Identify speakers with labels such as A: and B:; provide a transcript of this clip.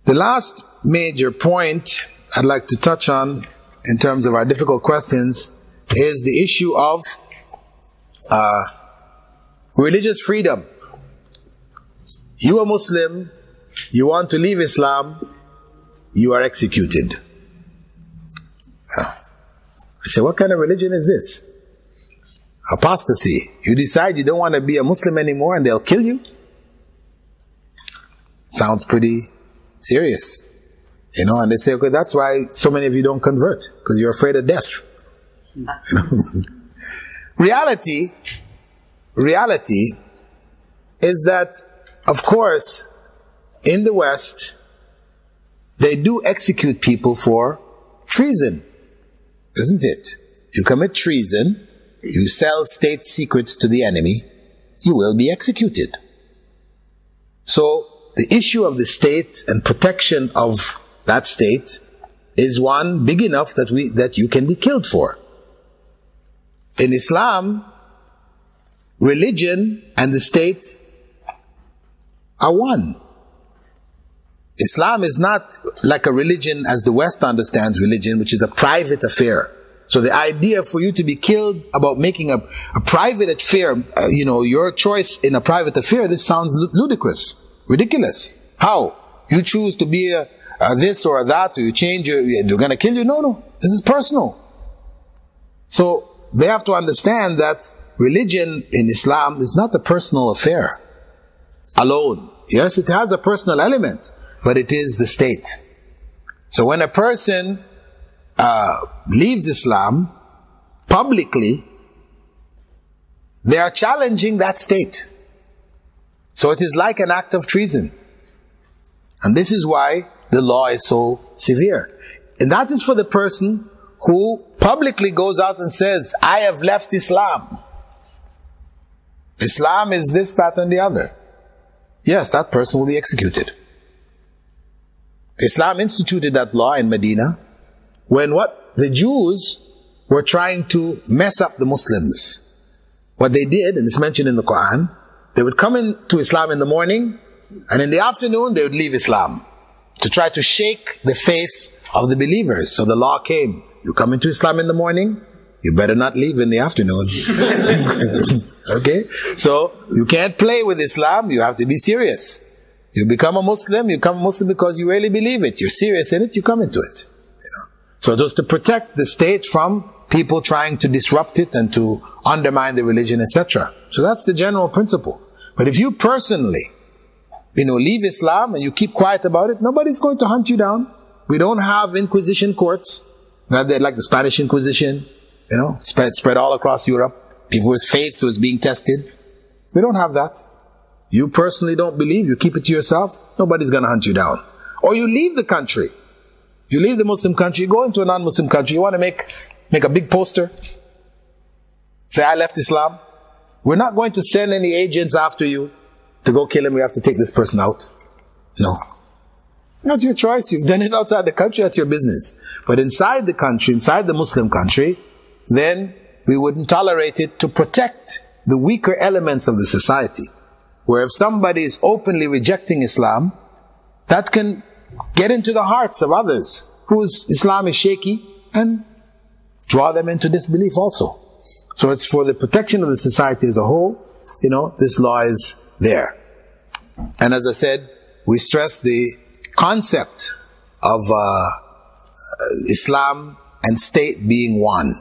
A: The last major point I'd like to touch on in terms of our difficult questions is the issue of religious freedom. You are Muslim, you want to leave Islam, you are executed. I say, what kind of religion is this? Apostasy. You decide you don't want to be a Muslim anymore and they'll kill you? Sounds pretty serious. You know, and they say, okay, that's why so many of you don't convert, because you're afraid of death. Reality is that, of course, in the West, they do execute people for treason, isn't it? You commit treason, you sell state secrets to the enemy, you will be executed. So, the issue of the state and protection of that state is one big enough that you can be killed for. In Islam, religion and the state are one. Islam is not like a religion as the West understands religion, which is a private affair. So the idea for you to be killed about making a private affair, your choice in a private affair, this sounds ludicrous, ridiculous. How? You choose to be this or that, or you change they're going to kill you? No. This is personal. So they have to understand that religion in Islam is not a personal affair alone. Yes, it has a personal element, but it is the state. So when a person leaves Islam publicly, they are challenging that state. So it is like an act of treason. And this is why the law is so severe. And that is for the person who publicly goes out and says, I have left Islam. Islam is this, that, and the other. Yes, that person will be executed. Islam instituted that law in Medina when the Jews were trying to mess up the Muslims. What they did, and it's mentioned in the Quran, they would come into Islam in the morning, and in the afternoon they would leave Islam to try to shake the faith of the believers. So the law came. You come into Islam in the morning, you better not leave in the afternoon. Okay? So you can't play with Islam, you have to be serious. You become a Muslim, because you really believe it. You're serious in it, you come into it. So it was to protect the state from people trying to disrupt it and to undermine the religion, etc. So that's the general principle. But if you personally, leave Islam and you keep quiet about it, nobody's going to hunt you down. We don't have inquisition courts, like the Spanish Inquisition, spread all across Europe. People with faith was being tested. We don't have that. You personally don't believe, you keep it to yourself, nobody's going to hunt you down. Or you leave the country. You leave the Muslim country, you go into a non-Muslim country, you want to make a big poster, say, I left Islam. We're not going to send any agents after you to go kill him, we have to take this person out. No. Not your choice, you've done it outside the country, that's your business. But inside the country, inside the Muslim country, then we wouldn't tolerate it to protect the weaker elements of the society. Where if somebody is openly rejecting Islam, that can get into the hearts of others whose Islam is shaky and draw them into disbelief also. So it's for the protection of the society as a whole, this law is there. And as I said, we stress the concept of Islam and state being one.